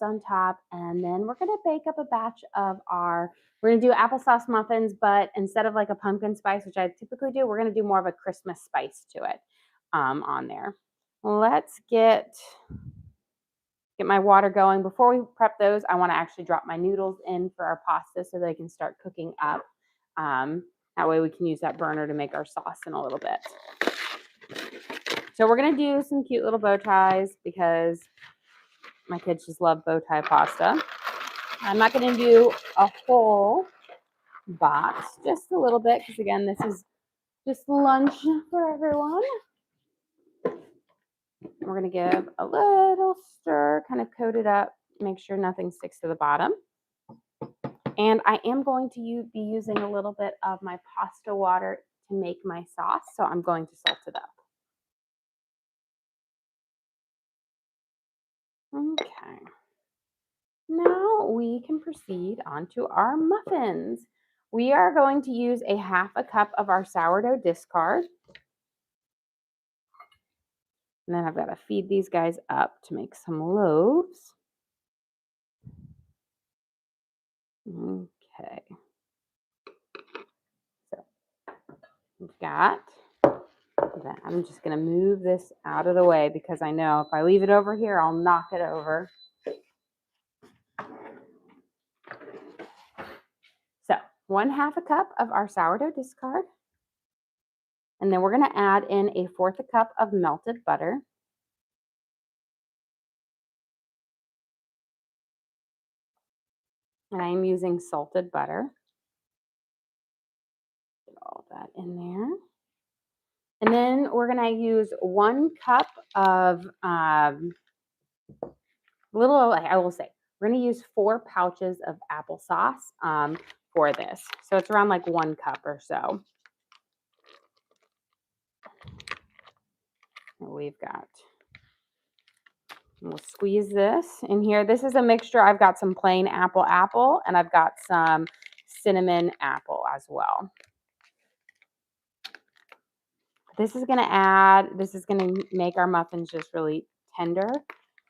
on top, and then we're going to bake up a batch of we're going to do applesauce muffins, but instead of like a pumpkin spice, which I typically do, we're going to do more of a Christmas spice to it on there. Let's get my water going. Before we prep those, I want to actually drop my noodles in for our pasta so they can start cooking up. That way we can use that burner to make our sauce in a little bit. So we're going to do some cute little bow ties because my kids just love bow tie pasta. I'm not going to do a whole box, just a little bit, because again, this is just lunch for everyone. We're going to give a little stir, kind of coat it up, make sure nothing sticks to the bottom. And I am going to be using a little bit of my pasta water to make my sauce, so I'm going to salt it up. Okay. Now we can proceed onto our muffins. We are going to use a 1/2 cup of our sourdough discard. And then I've got to feed these guys up to make some loaves. Okay. So we've got that. I'm just going to move this out of the way because I know if I leave it over here, I'll knock it over. So 1/2 cup of our sourdough discard. And then we're going to add in a 1/4 cup of melted butter. And I am using salted butter. Get all that in there. And then we're going to use 1 cup of, I will say, we're going to use 4 pouches of applesauce for this. So it's around like 1 cup or so. And we'll squeeze this in here. This is a mixture. I've got some plain apple, and I've got some cinnamon apple as well. This is going to make our muffins just really tender.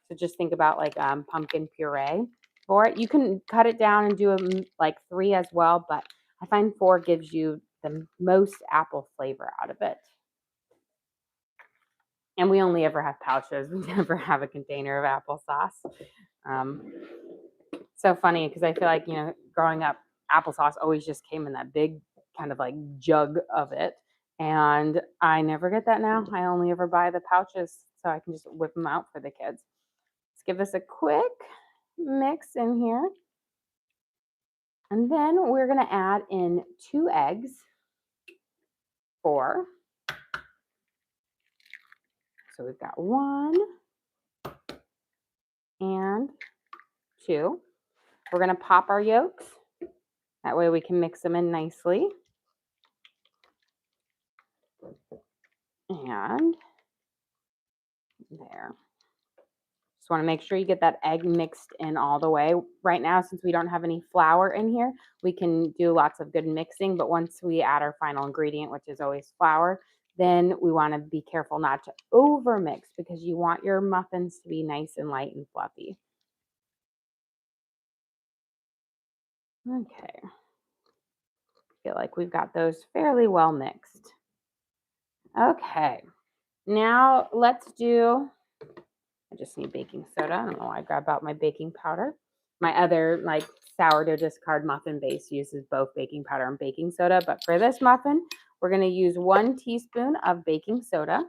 So just think about like pumpkin puree for it. You can cut it down and do like 3 as well, but I find 4 gives you the most apple flavor out of it. And we only ever have pouches. We never have a container of applesauce. So funny because I feel like, growing up, applesauce always just came in that big kind of like jug of it. And I never get that now. I only ever buy the pouches so I can just whip them out for the kids. Let's give this a quick mix in here. And then we're going to add in 2 eggs. 4. So we've got 1 and 2. We're going to pop our yolks. That way we can mix them in nicely. And there. Just want to make sure you get that egg mixed in all the way. Right now, since we don't have any flour in here, we can do lots of good mixing. But once we add our final ingredient, which is always flour, then we want to be careful not to over mix because you want your muffins to be nice and light and fluffy. Okay. I feel like we've got those fairly well mixed. Okay. Now let's do, I just need baking soda. I don't know why I grabbed out my baking powder. My other like sourdough discard muffin base uses both baking powder and baking soda. But for this muffin, we're going to use 1 teaspoon of baking soda.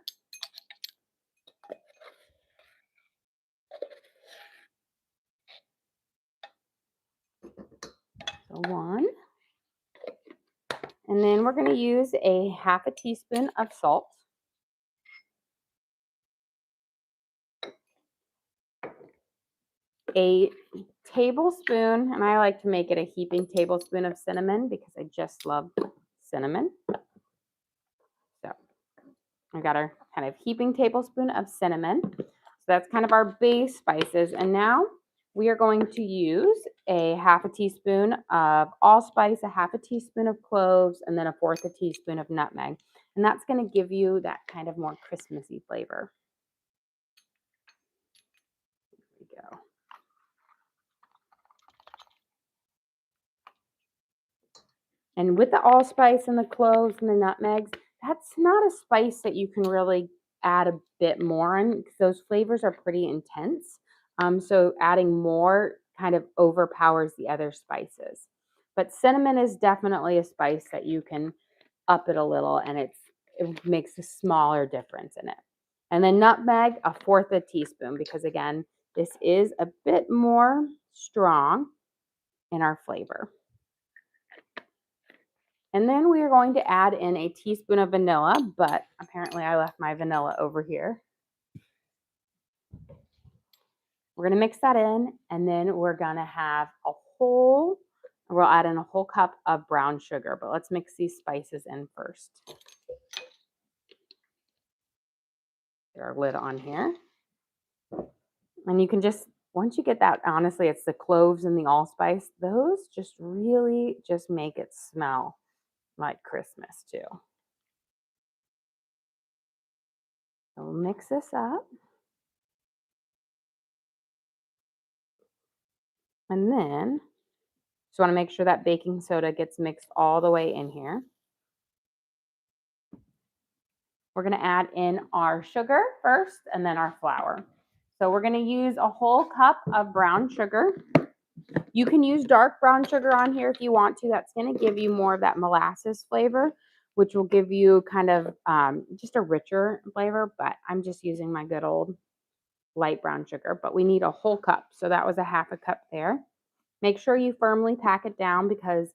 So 1. And then we're going to use a 1/2 teaspoon of salt. A tablespoon, and I like to make it a heaping tablespoon of cinnamon because I just love cinnamon. So I got our kind of heaping tablespoon of cinnamon. So that's kind of our base spices. And now we are going to use a 1/2 teaspoon of allspice, a 1/2 teaspoon of cloves, and then a 1/4 teaspoon of nutmeg. And that's going to give you that kind of more Christmassy flavor. There we go. And with the allspice and the cloves and the nutmegs, that's not a spice that you can really add a bit more in because those flavors are pretty intense. So adding more kind of overpowers the other spices. But cinnamon is definitely a spice that you can up it a little and it makes a smaller difference in it. And then nutmeg, a fourth a teaspoon, because again, this is a bit more strong in our flavor. And then we are going to add in a teaspoon of vanilla, but apparently I left my vanilla over here. We're going to mix that in, and then we're going to have we'll add in a whole cup of brown sugar, but let's mix these spices in first. Get our lid on here. And you can just, once you get that, honestly, it's the cloves and the allspice, those just really just make it smell like Christmas too. So we'll mix this up. And then just want to make sure that baking soda gets mixed all the way in here. We're going to add in our sugar first and then our flour. So we're going to use a whole cup of brown sugar. You can use dark brown sugar on here if you want to. That's going to give you more of that molasses flavor, which will give you kind of just a richer flavor, but I'm just using my good old light brown sugar, but we need a whole cup. So that was a half a cup there. Make sure you firmly pack it down because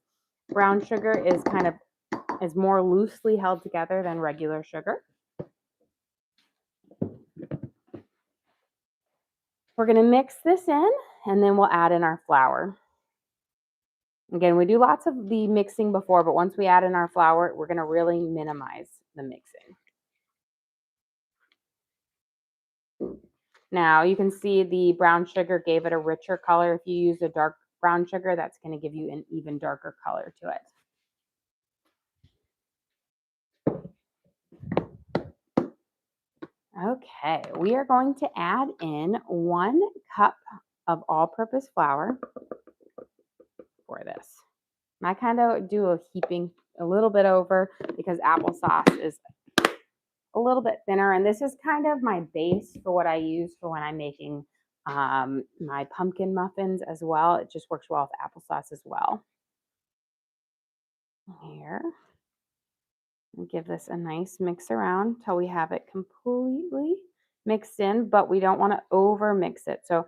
brown sugar is more loosely held together than regular sugar. We're going to mix this in and then we'll add in our flour. Again, we do lots of the mixing before, but once we add in our flour, we're going to really minimize the mixing. Now you can see the brown sugar gave it a richer color. If you use a dark brown sugar, that's going to give you an even darker color to it. Okay, we are going to add in 1 cup of all-purpose flour for this. And I kind of do a heaping a little bit over because applesauce is a little bit thinner, and this is kind of my base for what I use for when I'm making my pumpkin muffins as well. It just works well with applesauce as well. Here. And give this a nice mix around till we have it completely mixed in, but we don't want to over mix it. So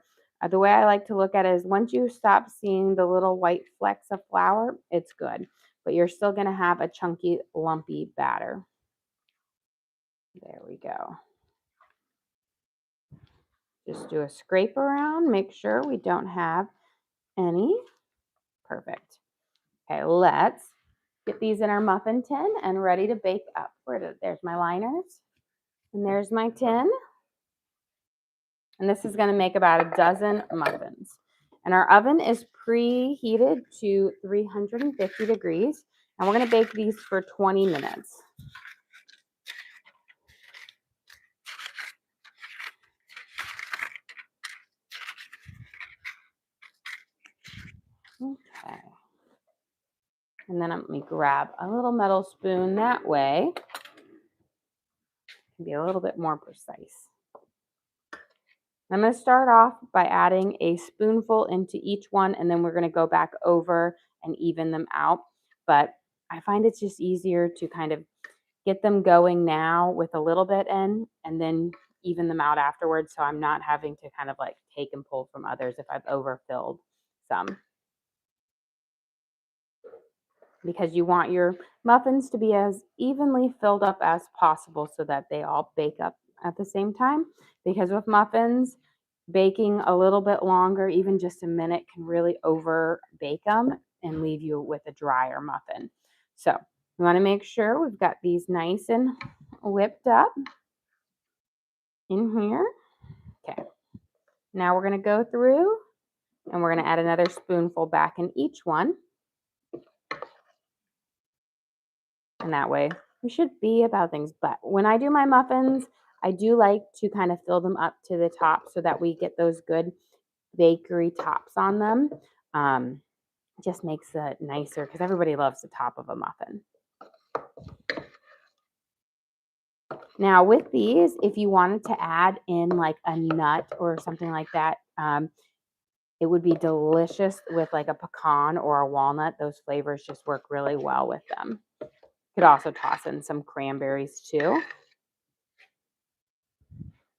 the way I like to look at it is once you stop seeing the little white flecks of flour, it's good, but you're still going to have a chunky, lumpy batter. There we go. Just do a scrape around, make sure we don't have any. Perfect. Okay, let's get these in our muffin tin and ready to bake up. There's my liners, and there's my tin. And this is going to make about a dozen muffins. And our oven is preheated to 350 degrees, and we're going to bake these for 20 minutes. Okay. And then let me grab a little metal spoon. That way, it can be a little bit more precise. I'm going to start off by adding a spoonful into each one, and then we're going to go back over and even them out. But I find it's just easier to kind of get them going now with a little bit in, and then even them out afterwards, so I'm not having to kind of like take and pull from others if I've overfilled some. Because you want your muffins to be as evenly filled up as possible so that they all bake up at the same time. Because with muffins, baking a little bit longer, even just a minute, can really over bake them and leave you with a drier muffin. So we want to make sure we've got these nice and whipped up in here. Okay. Now we're going to go through and we're going to add another spoonful back in each one. And that way we should be about things. But when I do my muffins, I do like to kind of fill them up to the top so that we get those good bakery tops on them. Just makes it nicer because everybody loves the top of a muffin. Now with these, if you wanted to add in like a nut or something like that, it would be delicious with like a pecan or a walnut. Those flavors just work really well with them. Could also toss in some cranberries too.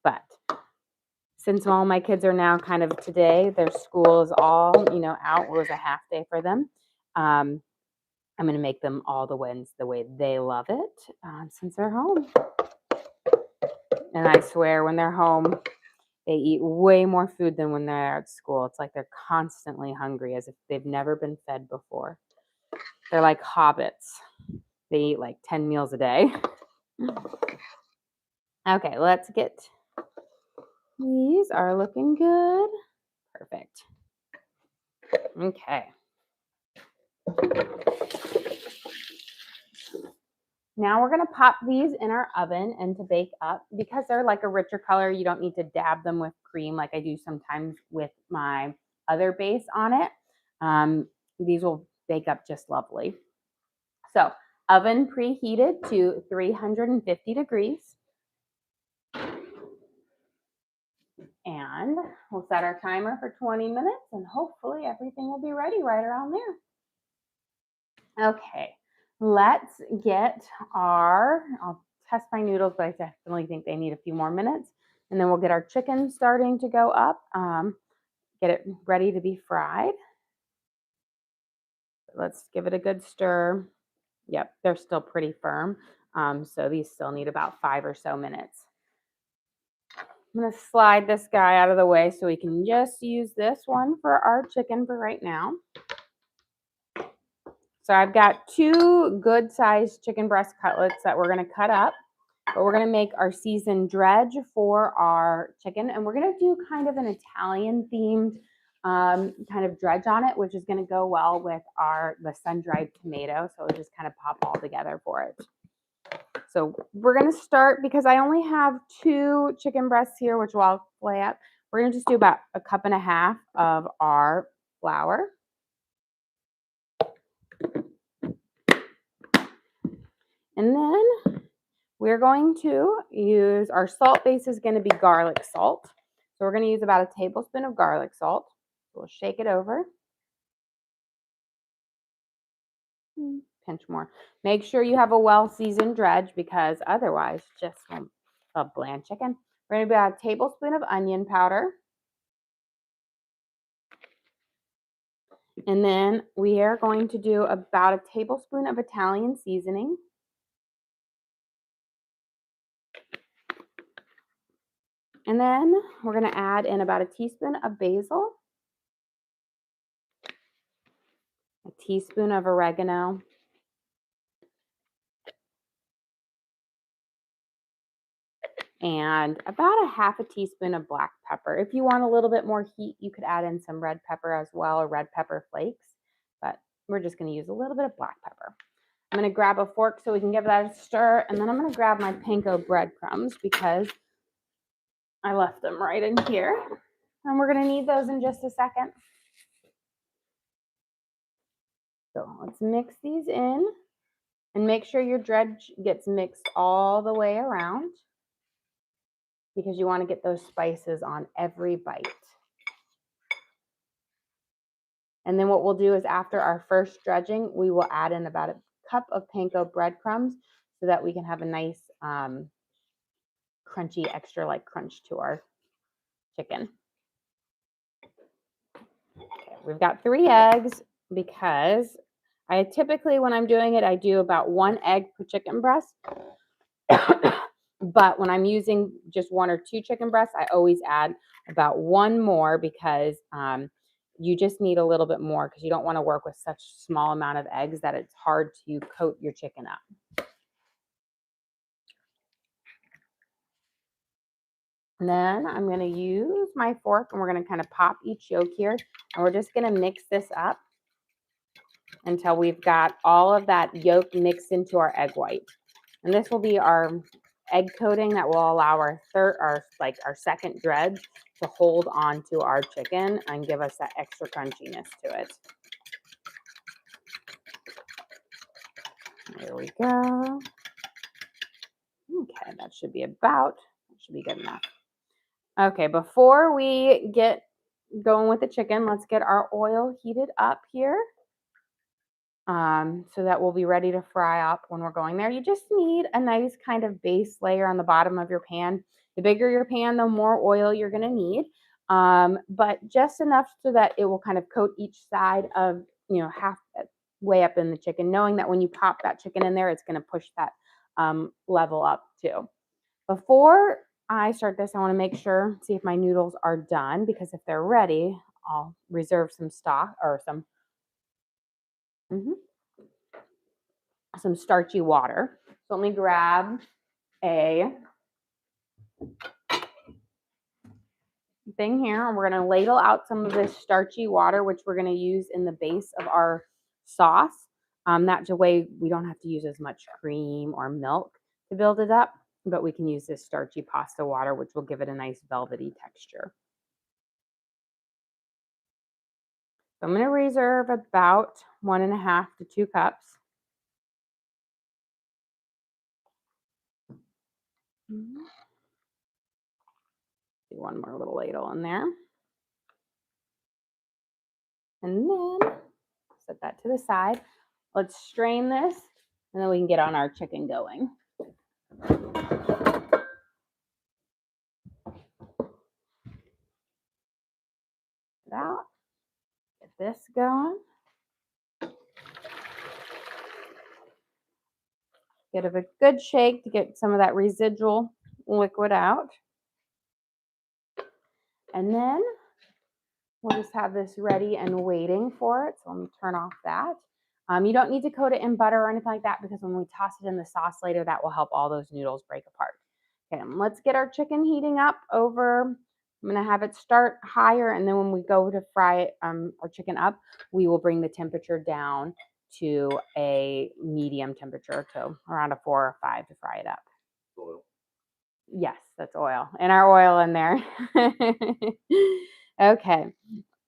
But since all my kids are now kind of today, their school is all, out. It was a half day for them. I'm going to make them all the wins the way they love it since they're home. And I swear when they're home, they eat way more food than when they're at school. It's like they're constantly hungry as if they've never been fed before. They're like hobbits. They eat like 10 meals a day. Okay, let's get, these are looking good. Perfect. Okay. Now we're going to pop these in our oven and to bake up. Because they're like a richer color, you don't need to dab them with cream like I do sometimes with my other base on it. These will bake up just lovely. So oven preheated to 350 degrees. And we'll set our timer for 20 minutes and hopefully everything will be ready right around there. Okay, let's get I'll test my noodles, but I definitely think they need a few more minutes. And then we'll get our chicken starting to go up, get it ready to be fried. Let's give it a good stir. Yep, they're still pretty firm. So these still need about 5 or so minutes. I'm going to slide this guy out of the way so we can just use this one for our chicken for right now. So I've got 2 good sized chicken breast cutlets that we're going to cut up, but we're going to make our seasoned dredge for our chicken. And we're going to do kind of an Italian themed kind of dredge on it, which is going to go well with the sun-dried tomato. So it'll just kind of pop all together for it. So we're going to start, because I only have 2 chicken breasts here, which I'll flay up. We're going to just do about 1.5 cups of our flour. And then we're going to use, our salt base is going to be garlic salt. So we're going to use about 1 tablespoon of garlic salt. We'll shake it over. Pinch more. Make sure you have a well-seasoned dredge, because otherwise just a bland chicken. We're going to do about 1 tablespoon of onion powder. And then we are going to do about 1 tablespoon of Italian seasoning. And then we're going to add in about 1 teaspoon of basil, 1 teaspoon of oregano, and about 1/2 teaspoon of black pepper. If you want a little bit more heat, you could add in some red pepper as well, or red pepper flakes, but we're just going to use a little bit of black pepper. I'm going to grab a fork so we can give that a stir, and then I'm going to grab my panko breadcrumbs because I left them right in here, and we're going to need those in just a second. So let's mix these in, and make sure your dredge gets mixed all the way around, because you want to get those spices on every bite. And then what we'll do is, after our first dredging, we will add in about 1 cup of panko breadcrumbs so that we can have a nice crunchy, extra like crunch to our chicken. Okay, we've got 3 eggs, because I typically, when I'm doing it, I do about 1 egg per chicken breast. But when I'm using just 1 or 2 chicken breasts, I always add about 1 more, because you just need a little bit more, because you don't want to work with such a small amount of eggs that it's hard to coat your chicken up. And then I'm going to use my fork, and we're going to kind of pop each yolk here, and we're just going to mix this up until we've got all of that yolk mixed into our egg white. And this will be our egg coating that will allow our second dredge to hold on to our chicken and give us that extra crunchiness to it. There we go. Okay, that should be good enough. Okay, before we get going with the chicken, let's get our oil heated up here. So that we'll be ready to fry up when we're going there. You just need a nice kind of base layer on the bottom of your pan. The bigger your pan, the more oil you're going to need, but just enough so that it will kind of coat each side of, half way up in the chicken, knowing that when you pop that chicken in there, it's going to push that level up too. Before I start this, I want to make sure, see if my noodles are done, because if they're ready, I'll reserve some stock or some starchy water. So let me grab a thing here, and we're going to ladle out some of this starchy water, which we're going to use in the base of our sauce. That way we don't have to use as much cream or milk to build it up, but we can use this starchy pasta water, which will give it a nice velvety texture. So I'm going to reserve about 1.5 to 2 cups. Do one more little ladle in there. And then set that to the side. Let's strain this, and then we can get on our chicken going. Out. Get this going. Give it a good shake to get some of that residual liquid out. And then we'll just have this ready and waiting for it. So let me turn off that. You don't need to coat it in butter or anything like that, because when we toss it in the sauce later, that will help all those noodles break apart. Okay, let's get our chicken heating up over. I'm going to have it start higher, and then when we go to fry our chicken up, we will bring the temperature down to a medium temperature, to around a 4 or 5 to fry it up. Oil. Yes, that's oil. And our oil in there. Okay.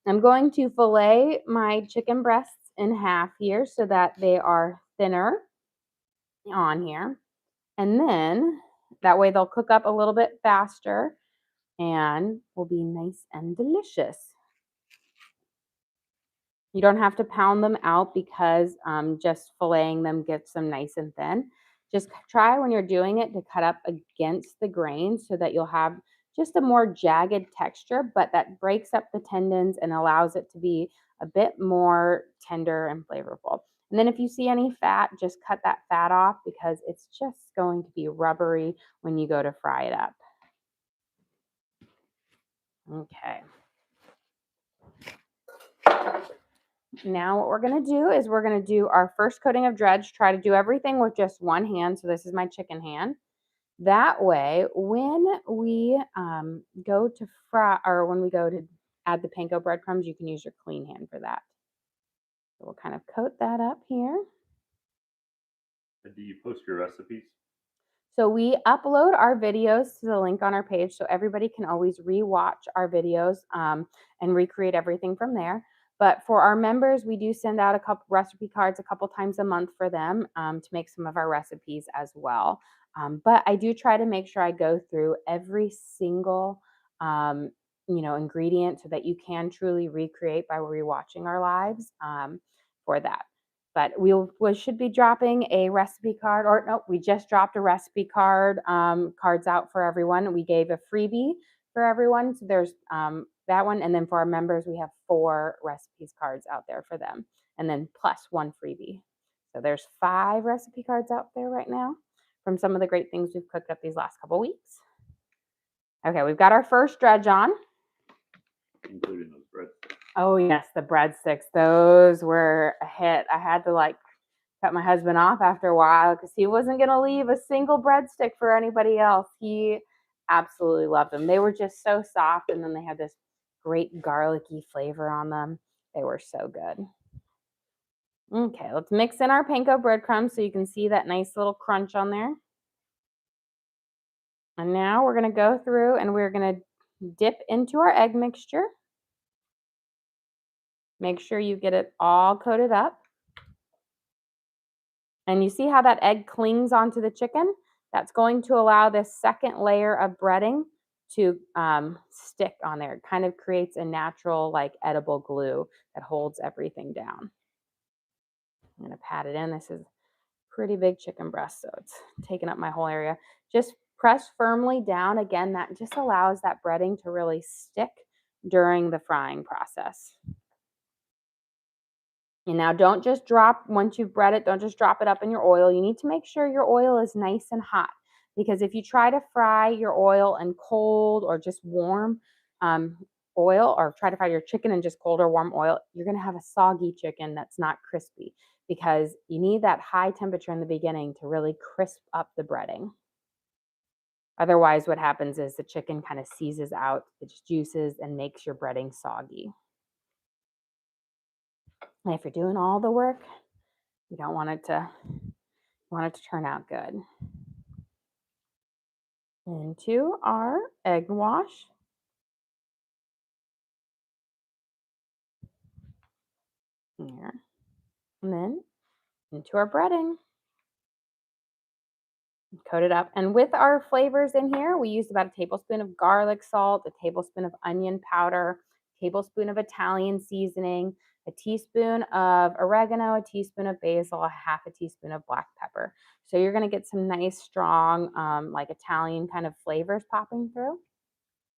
I'm going to fillet my chicken breasts in half here so that they are thinner on here. And then that way they'll cook up a little bit faster and will be nice and delicious. You don't have to pound them out, because just filleting them gets them nice and thin. Just try when you're doing it to cut up against the grain so that you'll have just a more jagged texture, but that breaks up the tendons and allows it to be a bit more tender and flavorful. And then if you see any fat, just cut that fat off, because it's just going to be rubbery when you go to fry it up. Okay. Now what we're going to do is we're going to do our first coating of dredge. Try to do everything with just one hand. So this is my chicken hand. That way, when we go to fry, or when we go to add the panko breadcrumbs, you can use your clean hand for that. So we'll kind of coat that up here. And do you post your recipes? So we upload our videos to the link on our page, so everybody can always re-watch our videos and recreate everything from there. But for our members, we do send out a couple recipe cards a couple times a month for them to make some of our recipes as well. But I do try to make sure I go through every single ingredient so that you can truly recreate by rewatching our lives for that. But we should be dropping a recipe card, or no, we just dropped a recipe card, cards out for everyone. We gave a freebie for everyone. So there's that one. And then for our members, we have 4 recipes cards out there for them. And then plus 1 freebie. So there's 5 recipe cards out there right now from some of the great things we've cooked up these last couple weeks. Okay, we've got our first dredge on. Including those breadsticks. Oh yes, the breadsticks. Those were a hit. I had to cut my husband off after a while because he wasn't going to leave a single breadstick for anybody else. He absolutely loved them. They were just so soft, and then they had this great garlicky flavor on them. They were so good. Okay, let's mix in our panko breadcrumbs so you can see that nice little crunch on there. And now we're going to go through and we're going to dip into our egg mixture. Make sure you get it all coated up. And you see how that egg clings onto the chicken? That's going to allow this second layer of breading to stick on there. It kind of creates a natural, like edible glue that holds everything down. I'm going to pat it in. This is pretty big chicken breast, so it's taking up my whole area. Just press firmly down. Again, that just allows that breading to really stick during the frying process. And now don't just drop, once you've bread it, don't just drop it up in your oil. You need to make sure your oil is nice and hot, because if you try to fry your oil in cold or just warm oil, or try to fry your chicken in just cold or warm oil, you're going to have a soggy chicken that's not crispy, because you need that high temperature in the beginning to really crisp up the breading. Otherwise, what happens is the chicken kind of seizes out its juices and makes your breading soggy. And if you're doing all the work, you don't want it to turn out good. Into our egg wash. Here. And then into our breading. Coat it up. And with our flavors in here, we used about a tablespoon of garlic salt, a tablespoon of onion powder, a tablespoon of Italian seasoning, a teaspoon of oregano, a teaspoon of basil, a half a teaspoon of black pepper. So you're going to get some nice, strong, like Italian kind of flavors popping through.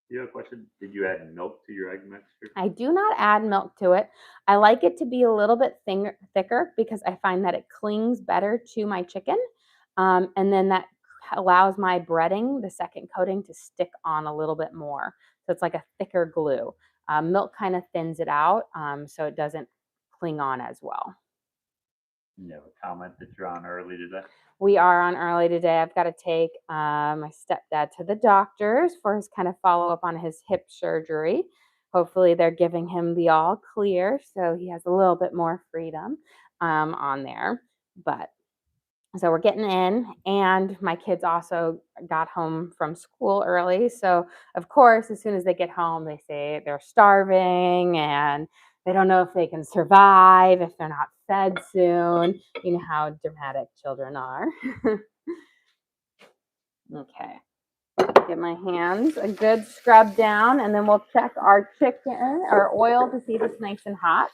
You have a question? Did you add milk to your egg mixture? I do not add milk to it. I like it to be a little bit thicker, because I find that it clings better to my chicken. And then that allows my breading, the second coating, to stick on a little bit more. So it's like a thicker glue. Milk kind of thins it out, so it doesn't cling on as well. You have a comment that you're on early today? We are on early today. I've got to take my stepdad to the doctors for his kind of follow-up on his hip surgery. Hopefully they're giving him the all clear, so he has a little bit more freedom on there. But so we're getting in, and my kids also got home from school early. So of course, as soon as they get home, they say they're starving and they don't know if they can survive if they're not fed soon. You know how dramatic children are. Okay. Get my hands a good scrub down, and then we'll check our chicken, our oil, to see if it's nice and hot.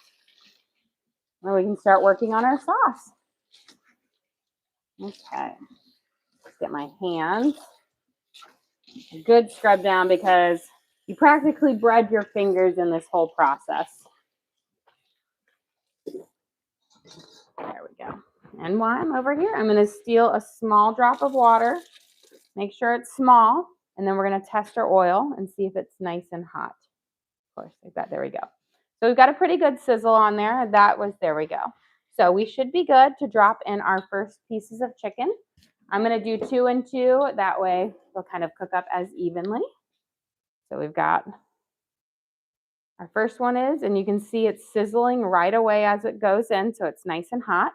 And we can start working on our sauce. Okay. Let's get my hands a good scrub down, because you practically bread your fingers in this whole process. There we go. And while I'm over here, I'm going to steal a small drop of water. Make sure it's small. And then we're going to test our oil and see if it's nice and hot. Of course, like that. There we go. So we've got a pretty good sizzle on there. There we go. So we should be good to drop in our first pieces of chicken. I'm going to do 2 and 2. That way they'll kind of cook up as evenly. So we've got our first one is, and you can see it's sizzling right away as it goes in. So it's nice and hot.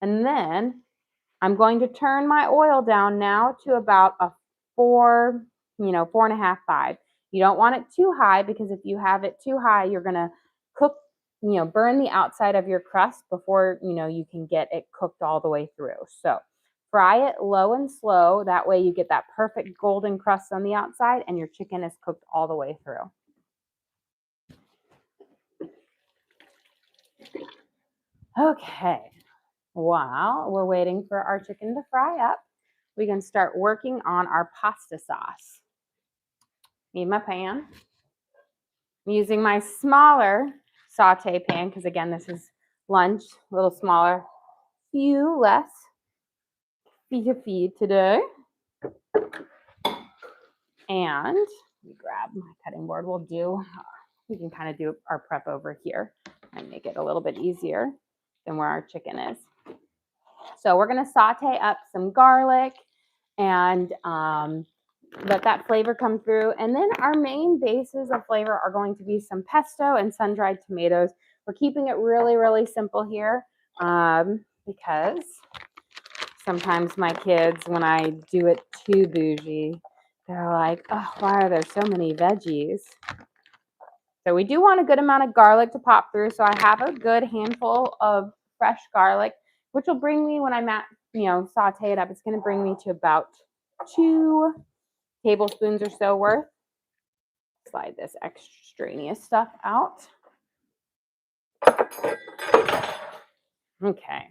And then I'm going to turn my oil down now to about a 4, 4.5, 5. You don't want it too high, because if you have it too high, you're going to cook, burn the outside of your crust before, you can get it cooked all the way through. So fry it low and slow. That way you get that perfect golden crust on the outside and your chicken is cooked all the way through. Okay. While we're waiting for our chicken to fry up, we can start working on our pasta sauce. Need my pan. I'm using my smaller saute pan, because again, this is lunch, a little smaller, few less to feed today. And let me grab my cutting board. We can kind of do our prep over here and make it a little bit easier than where our chicken is. So we're going to saute up some garlic and let that flavor come through. And then our main bases of flavor are going to be some pesto and sun-dried tomatoes. We're keeping it really, really simple here because sometimes my kids, when I do it too bougie, they're like, oh, why are there so many veggies? So we do want a good amount of garlic to pop through. So I have a good handful of fresh garlic, which will bring me, when I'm saute it up, it's going to bring me to about 2 tablespoons or so worth. Slide this extraneous stuff out. Okay.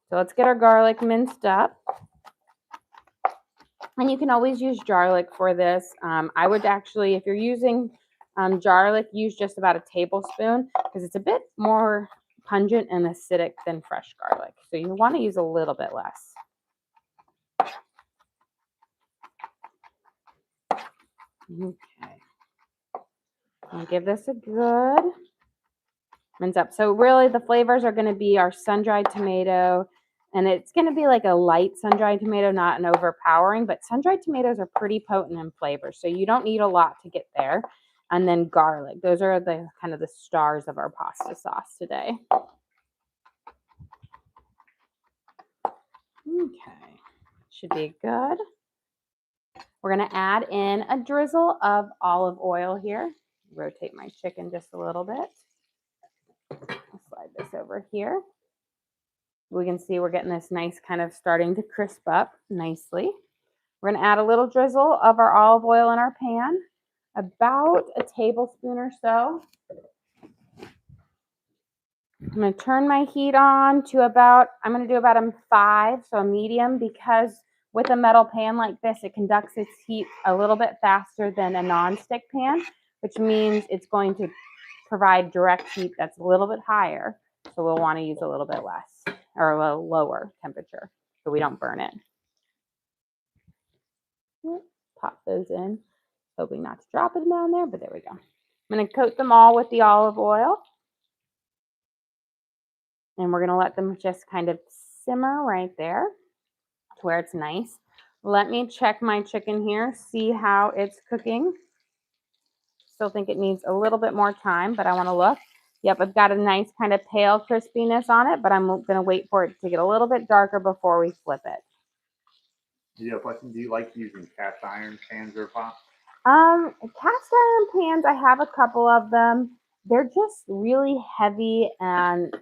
So let's get our garlic minced up. And you can always use garlic for this. I would actually, if you're using garlic, use just about a tablespoon because it's a bit more pungent and acidic than fresh garlic. So you want to use a little bit less. Okay. I'll give this a good mince up. So really the flavors are going to be our sun-dried tomato, and it's going to be like a light sun-dried tomato, not an overpowering, but sun-dried tomatoes are pretty potent in flavor, so you don't need a lot to get there. And then garlic. Those are the kind of the stars of our pasta sauce today. Okay, should be good. We're going to add in a drizzle of olive oil here. Rotate my chicken just a little bit. I'll slide this over here. We can see we're getting this nice kind of starting to crisp up nicely. We're going to add a little drizzle of our olive oil in our pan, about a tablespoon or so. I'm going to turn my heat on to about, I'm going to do about a 5, so a medium, because with a metal pan like this, it conducts its heat a little bit faster than a non-stick pan, which means it's going to provide direct heat that's a little bit higher. So we'll want to use a little bit less or a little lower temperature so we don't burn it. Pop those in, hoping not to drop it down there, but there we go. I'm going to coat them all with the olive oil. And we're going to let them just kind of simmer right there to where it's nice. Let me check my chicken here, see how it's cooking. Still think it needs a little bit more time, but I want to look. Yep, I've got a nice kind of pale crispiness on it, but I'm going to wait for it to get a little bit darker before we flip it. Yeah, question. Do you like using cast iron pans or pots? Cast iron pans, I have a couple of them. They're just really heavy and,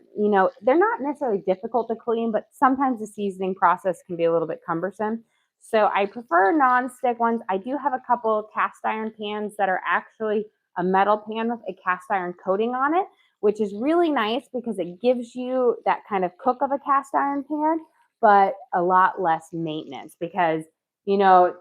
they're not necessarily difficult to clean, but sometimes the seasoning process can be a little bit cumbersome. So I prefer non-stick ones. I do have a couple of cast iron pans that are actually a metal pan with a cast iron coating on it, which is really nice because it gives you that kind of cook of a cast iron pan, but a lot less maintenance because, it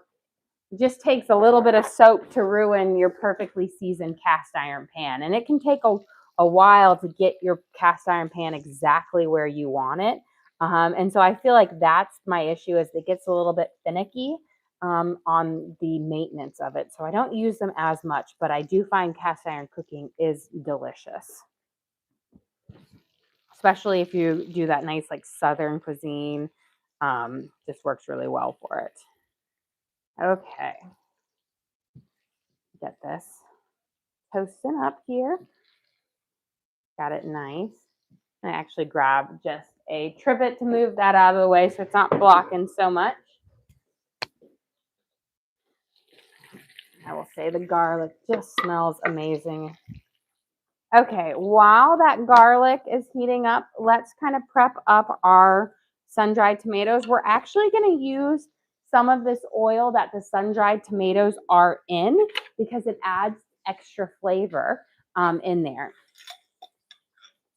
just takes a little bit of soap to ruin your perfectly seasoned cast iron pan. And it can take a while to get your cast iron pan exactly where you want it. And so I feel like that's my issue, is it gets a little bit finicky on the maintenance of it. So I don't use them as much, but I do find cast iron cooking is delicious. Especially if you do that nice like Southern cuisine, just works really well for it. Okay. Get this toasting up here. Got it nice. I actually grabbed just a trivet to move that out of the way so it's not blocking so much. I will say the garlic just smells amazing. Okay, while that garlic is heating up, let's kind of prep up our sun-dried tomatoes. We're actually going to use some of this oil that the sun-dried tomatoes are in because it adds extra flavor in there.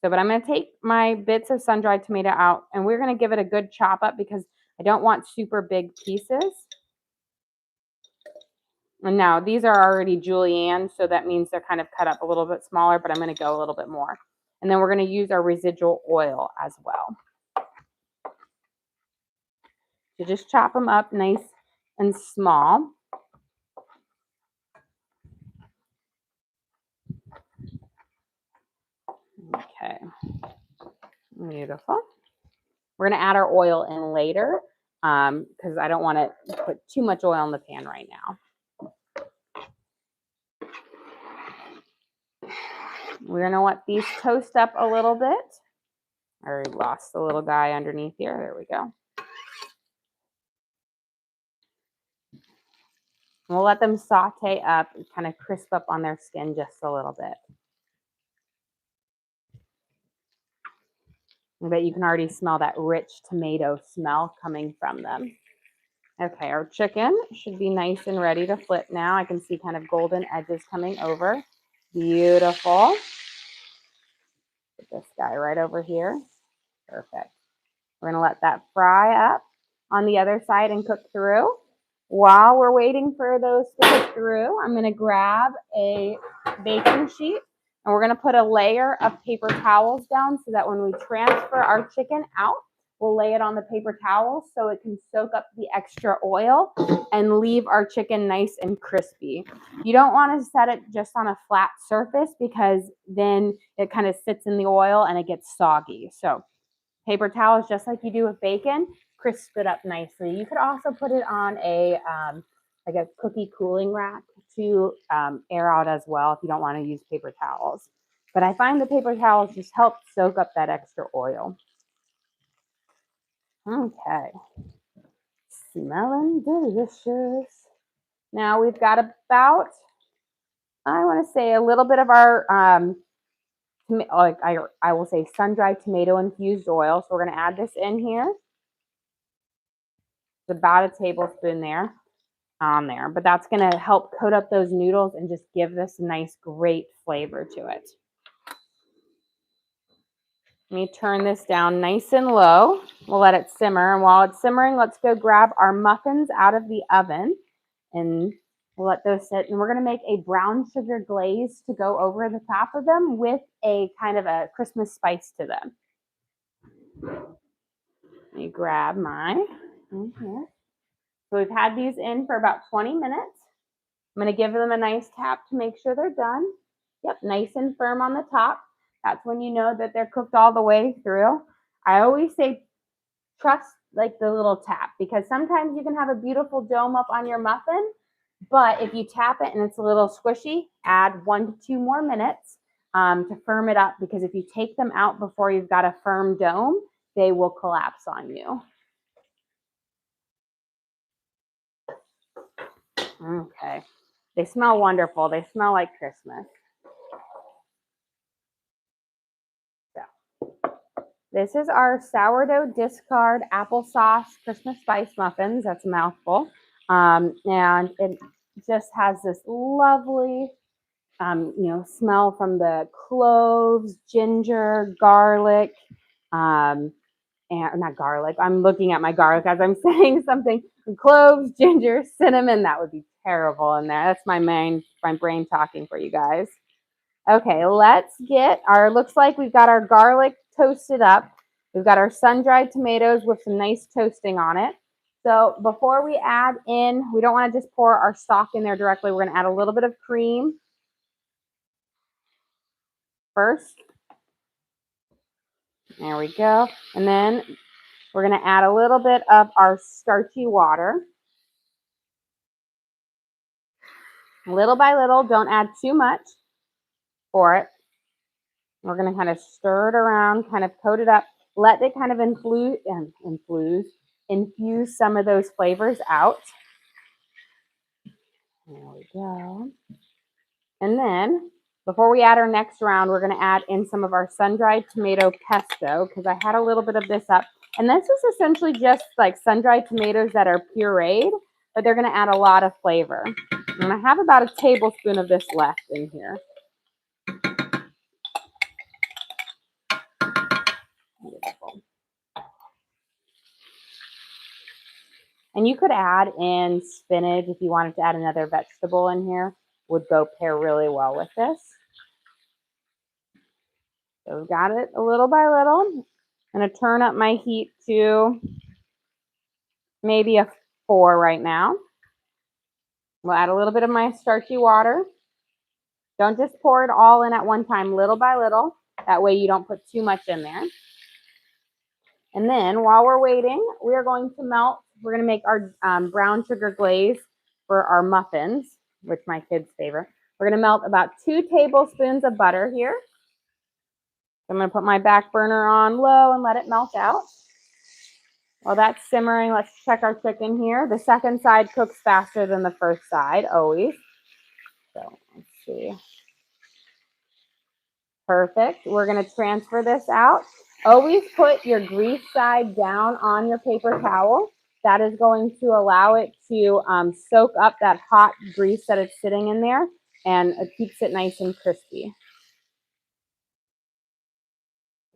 So, but I'm going to take my bits of sun-dried tomato out and we're going to give it a good chop up because I don't want super big pieces. And now these are already julienne, so that means they're kind of cut up a little bit smaller, but I'm going to go a little bit more. And then we're going to use our residual oil as well. So just chop them up nice and small. Okay, beautiful. We're going to add our oil in later because I don't want to put too much oil in the pan right now. We're going to let these toast up a little bit. I already lost the little guy underneath here. There we go. We'll let them saute up and kind of crisp up on their skin just a little bit. I bet you can already smell that rich tomato smell coming from them. Okay, our chicken should be nice and ready to flip now. I can see kind of golden edges coming over. Beautiful. Put this guy right over here. Perfect. We're going to let that fry up on the other side and cook through. While we're waiting for those to cook through, I'm going to grab a baking sheet and we're going to put a layer of paper towels down so that when we transfer our chicken out, we'll lay it on the paper towels so it can soak up the extra oil and leave our chicken nice and crispy. You don't want to set it just on a flat surface because then it kind of sits in the oil and it gets soggy. So paper towels, just like you do with bacon, crisp it up nicely. You could also put it on a like a cookie cooling rack to air out as well if you don't want to use paper towels. But I find the paper towels just help soak up that extra oil. Okay, smelling delicious. Now we've got about, I want to say a little bit of our like I will say sun-dried tomato infused oil. So we're going to add this in here. It's about a tablespoon there on there, but that's going to help coat up those noodles and just give this nice, great flavor to it. Let me turn this down nice and low. We'll let it simmer. And while it's simmering, let's go grab our muffins out of the oven and we'll let those sit. And we're going to make a brown sugar glaze to go over the top of them with a kind of a Christmas spice to them. Let me grab mine in here. So we've had these in for about 20 minutes. I'm going to give them a nice tap to make sure they're done. Yep, nice and firm on the top. That's when you know that they're cooked all the way through. I always say trust like the little tap because sometimes you can have a beautiful dome up on your muffin, but if you tap it and it's a little squishy, add 1 to 2 more minutes to firm it up because if you take them out before you've got a firm dome, they will collapse on you. Okay. They smell wonderful. They smell like Christmas. So, this is our sourdough discard applesauce Christmas spice muffins. That's a mouthful. And it just has this lovely, smell from the cloves, ginger, garlic, and not garlic. I'm looking at my garlic as I'm saying something. Cloves, ginger, cinnamon. That would be terrible in there. That's my brain talking for you guys. Okay, let's get our, looks like we've got our garlic toasted up. We've got our sun-dried tomatoes with some nice toasting on it. So before we add in, we don't want to just pour our stock in there directly. We're going to add a little bit of cream first. There we go. And then we're going to add a little bit of our starchy water. Little by little, don't add too much for it. We're going to kind of stir it around, kind of coat it up, let it kind of infuse some of those flavors out. There we go. And then before we add our next round, we're going to add in some of our sun-dried tomato pesto because I had a little bit of this up. And this is essentially just like sun-dried tomatoes that are pureed, but they're going to add a lot of flavor. And I have about a tablespoon of this left in here. Beautiful. And you could add in spinach if you wanted to add another vegetable in here. Would go pair really well with this. So we've got it a little by little. I'm going to turn up my heat to maybe a 4 right now. We'll add a little bit of my starchy water. Don't just pour it all in at one time, little by little. That way you don't put too much in there. And then while we're waiting, we are going to melt. We're going to make our brown sugar glaze for our muffins, which my kids' favorite. We're going to melt about 2 tablespoons of butter here. I'm going to put my back burner on low and let it melt out. While that's simmering, let's check our chicken here. The second side cooks faster than the first side, always. So let's see. Perfect. We're going to transfer this out. Always put your grease side down on your paper towel. That is going to allow it to soak up that hot grease that it's sitting in there, and it keeps it nice and crispy.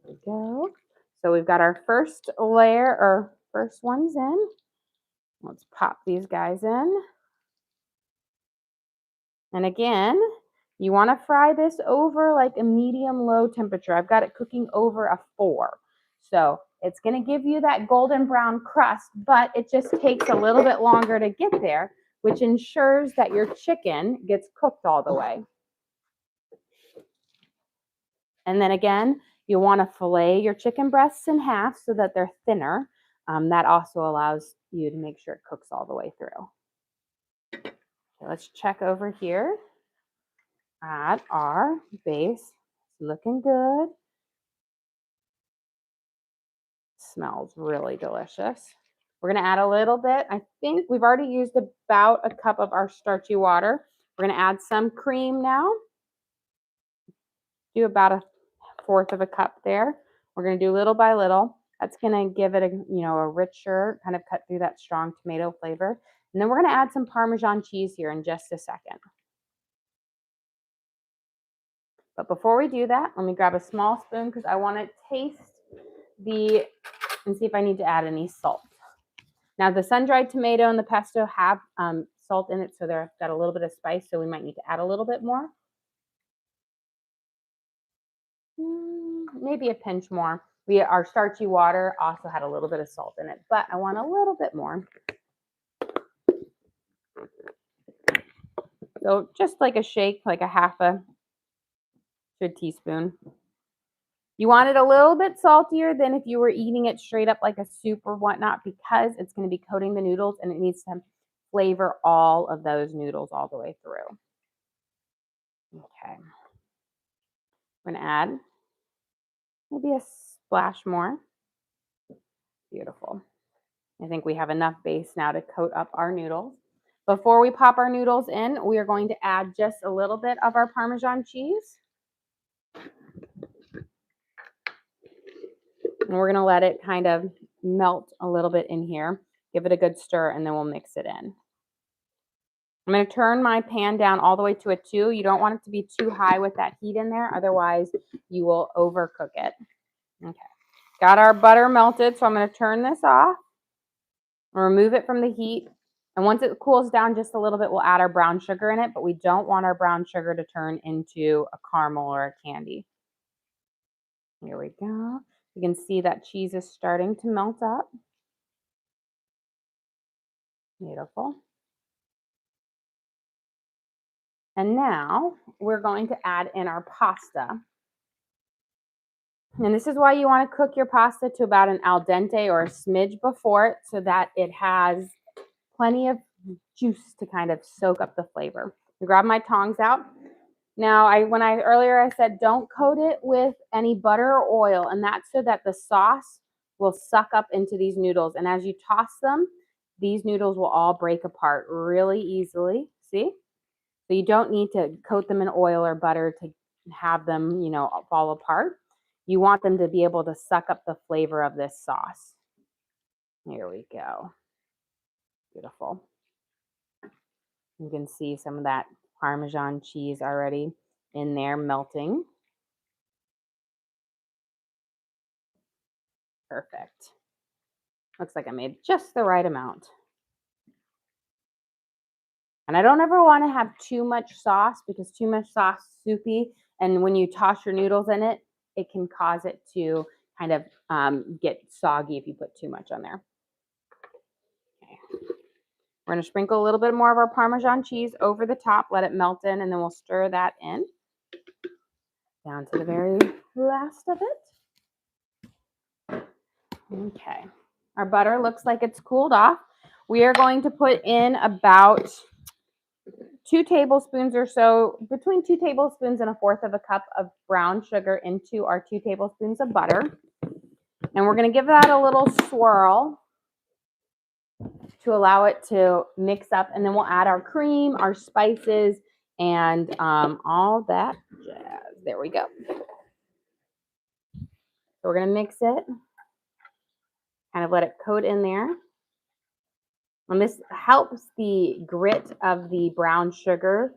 There we go. So we've got our first layer, or first ones in. Let's pop these guys in. And again, you want to fry this over like a medium-low temperature. I've got it cooking over a 4. So it's going to give you that golden brown crust, but it just takes a little bit longer to get there, which ensures that your chicken gets cooked all the way. And then again, you want to fillet your chicken breasts in half so that they're thinner. That also allows you to make sure it cooks all the way through. Okay, let's check over here at our base. It's looking good. Smells really delicious. We're going to add a little bit. I think we've already used about a cup of our starchy water. We're going to add some cream now. Do about a 1/4 of a cup there. We're going to do little by little. That's going to give it a richer, kind of cut through that strong tomato flavor. And then we're going to add some Parmesan cheese here in just a second. But before we do that, let me grab a small spoon because I want to taste and see if I need to add any salt. Now, the sun-dried tomato and the pesto have salt in it, so they've got a little bit of spice, so we might need to add a little bit more. Maybe a pinch more. Our starchy water also had a little bit of salt in it, but I want a little bit more. So just like a shake, like a 1/2 teaspoon. You want it a little bit saltier than if you were eating it straight up like a soup or whatnot, because it's going to be coating the noodles and it needs to flavor all of those noodles all the way through. Okay. We're going to add maybe a splash more. Beautiful. I think we have enough base now to coat up our noodles. Before we pop our noodles in, we are going to add just a little bit of our Parmesan cheese. And we're going to let it kind of melt a little bit in here. Give it a good stir, and then we'll mix it in. I'm going to turn my pan down all the way to a 2. You don't want it to be too high with that heat in there. Otherwise, you will overcook it. Okay. Got our butter melted, so I'm going to turn this off. I'll remove it from the heat. And once it cools down just a little bit, we'll add our brown sugar in it, but we don't want our brown sugar to turn into a caramel or a candy. Here we go. You can see that cheese is starting to melt up. Beautiful. And now we're going to add in our pasta. And this is why you want to cook your pasta to about an al dente or a smidge before it, so that it has plenty of juice to kind of soak up the flavor. I grab my tongs out. Now, earlier I said don't coat it with any butter or oil, and that's so that the sauce will suck up into these noodles. And as you toss them, these noodles will all break apart really easily. See? So you don't need to coat them in oil or butter to have them, fall apart. You want them to be able to suck up the flavor of this sauce. Here we go. Beautiful. You can see some of that Parmesan cheese already in there melting. Perfect. Looks like I made just the right amount. And I don't ever want to have too much sauce, because too much sauce is soupy. And when you toss your noodles in it, it can cause it to kind of get soggy if you put too much on there. Okay. We're going to sprinkle a little bit more of our Parmesan cheese over the top, let it melt in, and then we'll stir that in down to the very last of it. Okay. Our butter looks like it's cooled off. We are going to put in about 2 tablespoons or so, between 2 tablespoons and a 1/4 of a cup of brown sugar into our 2 tablespoons of butter. And we're going to give that a little swirl. to allow it to mix up. And then we'll add our cream, our spices, and all that jazz. There we go. So we're going to mix it, kind of let it coat in there. And this helps the grit of the brown sugar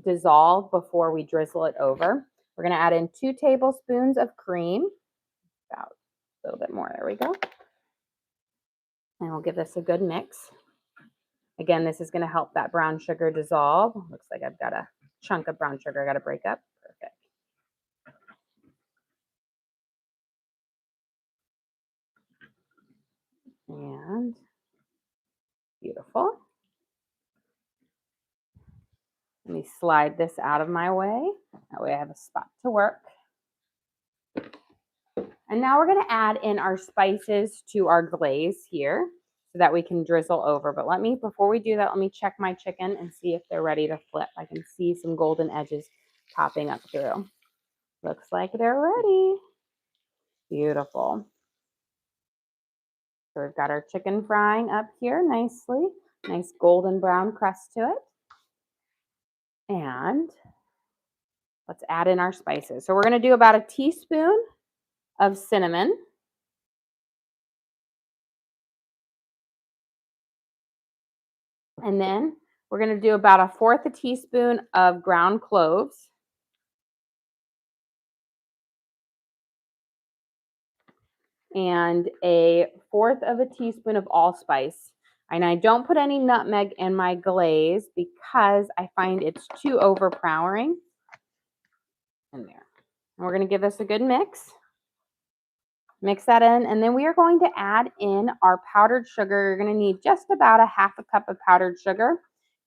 dissolve before we drizzle it over. We're going to add in 2 tablespoons of cream, about a little bit more. There we go. And we'll give this a good mix. Again, this is going to help that brown sugar dissolve. Looks like I've got a chunk of brown sugar I got to break up. Perfect. And beautiful. Let me slide this out of my way. That way I have a spot to work. And now we're going to add in our spices to our glaze here so that we can drizzle over. But before we do that, let me check my chicken and see if they're ready to flip. I can see some golden edges popping up through. Looks like they're ready. Beautiful. So we've got our chicken frying up here nicely. Nice golden brown crust to it. And let's add in our spices. So we're going to do about a teaspoon of cinnamon. And then we're going to do about 1/4 teaspoon of ground cloves. And 1/4 teaspoon of allspice. And I don't put any nutmeg in my glaze because I find it's too overpowering in there. And we're going to give this a good mix. Mix that in, and then we are going to add in our powdered sugar. You're going to need just about 1/2 cup of powdered sugar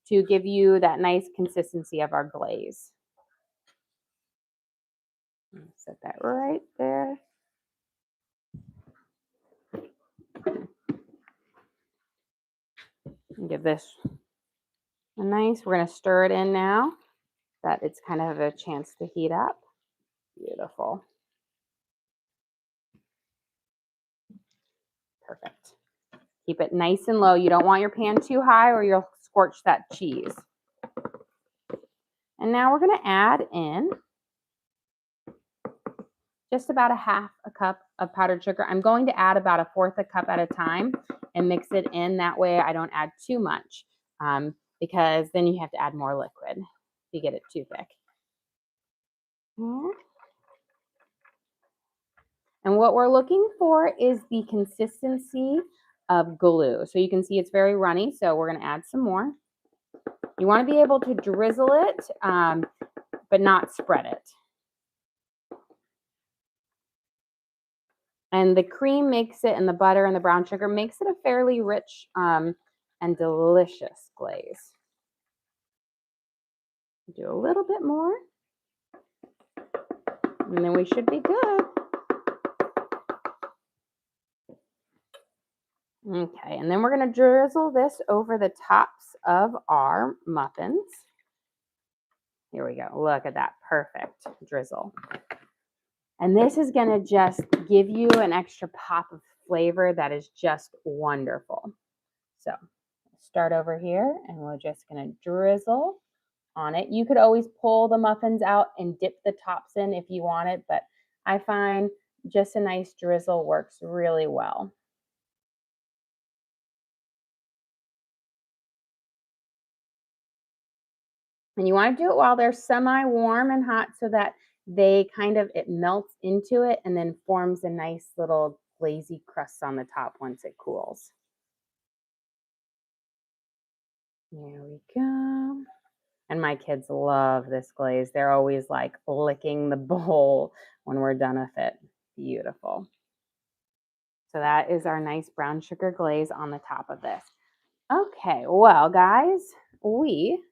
to give you that nice consistency of our glaze. Set that right there. And give this a nice, we're going to stir it in now that it's kind of a chance to heat up. Beautiful. Perfect. Keep it nice and low. You don't want your pan too high or you'll scorch that cheese. And now we're going to add in just about 1/2 cup of powdered sugar. I'm going to add about 1/4 cup at a time and mix it in. That way I don't add too much because then you have to add more liquid if you get it too thick. And what we're looking for is the consistency of glue. So you can see it's very runny, so we're going to add some more. You want to be able to drizzle it, but not spread it. And the cream makes it, and the butter and the brown sugar makes it a fairly rich and delicious glaze. Do a little bit more, and then we should be good. Okay, and then we're going to drizzle this over the tops of our muffins. Here we go. Look at that. Perfect drizzle. And this is going to just give you an extra pop of flavor that is just wonderful. So start over here, and we're just going to drizzle on it. You could always pull the muffins out and dip the tops in if you want it, but I find just a nice drizzle works really well. And you want to do it while they're semi-warm and hot so that it melts into it and then forms a nice little glazy crust on the top once it cools. There we go. And my kids love this glaze. They're always like licking the bowl when we're done with it. Beautiful. So that is our nice brown sugar glaze on the top of this. Okay, well, guys, we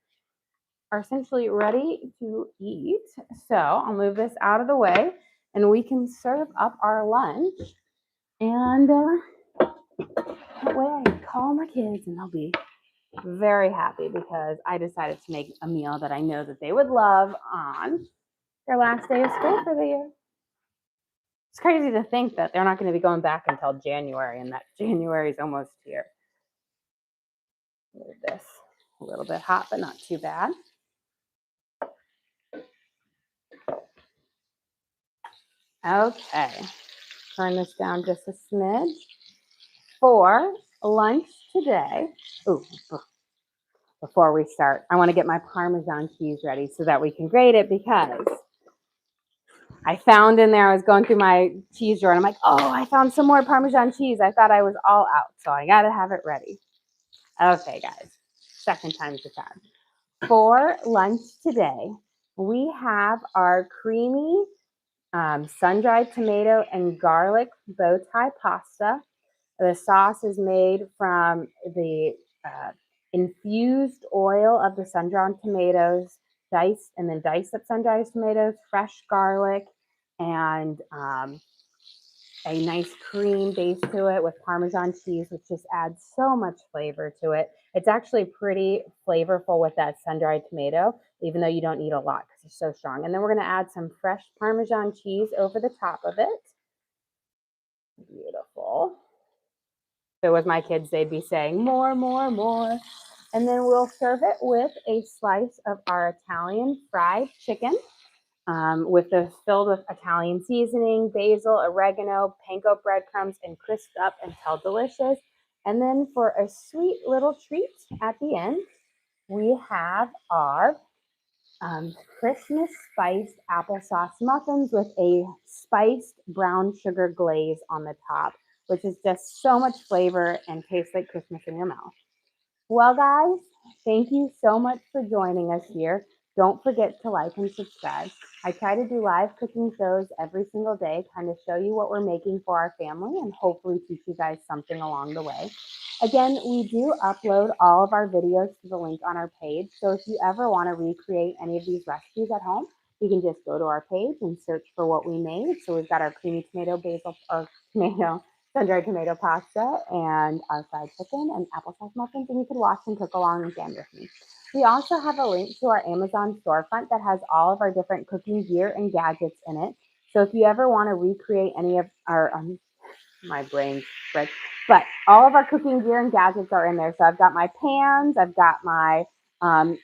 are essentially ready to eat. So I'll move this out of the way and we can serve up our lunch. And that way I can call my kids and they'll be very happy because I decided to make a meal that I know that they would love on their last day of school for the year. It's crazy to think that they're not going to be going back until January and that January is almost here. Move this a little bit hot, but not too bad. Okay, turn this down just a smidge. For lunch today, ooh, before we start, I want to get my Parmesan cheese ready so that we can grate it, because I found in there, I was going through my cheese drawer and I'm like, oh, I found some more Parmesan cheese. I thought I was all out, so I got to have it ready. Okay, guys, second time's the charm. For lunch today, we have our creamy sun-dried tomato and garlic bow tie pasta. The sauce is made from the infused oil of the sun-dried tomatoes, diced up sun-dried tomatoes, fresh garlic, and a nice cream base to it with Parmesan cheese, which just adds so much flavor to it. It's actually pretty flavorful with that sun-dried tomato, even though you don't need a lot because it's so strong. And then we're going to add some fresh Parmesan cheese over the top of it. Beautiful. So with my kids, they'd be saying more, more, more. And then we'll serve it with a slice of our Italian fried chicken, with this filled with Italian seasoning, basil, oregano, panko breadcrumbs, and crisped up until delicious. And then for a sweet little treat at the end, we have our Christmas spiced applesauce muffins with a spiced brown sugar glaze on the top, which is just so much flavor and tastes like Christmas in your mouth. Well, guys, thank you so much for joining us here. Don't forget to like and subscribe. I try to do live cooking shows every single day, kind of show you what we're making for our family and hopefully teach you guys something along the way. Again, we do upload all of our videos to the link on our page. So if you ever want to recreate any of these recipes at home, you can just go to our page and search for what we made. So we've got our creamy tomato basil or tomato sun-dried tomato pasta and our fried chicken and applesauce muffins, and you can watch and cook along again with me. We also have a link to our Amazon storefront that has all of our different cooking gear and gadgets in it. So if you ever want to recreate any of our, my brain's spread, but all of our cooking gear and gadgets are in there. So I've got my pans, I've got my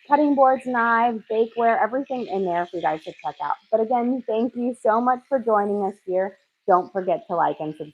cutting boards, knives, bakeware, everything in there for you guys to check out. But again, thank you so much for joining us here. Don't forget to like and subscribe.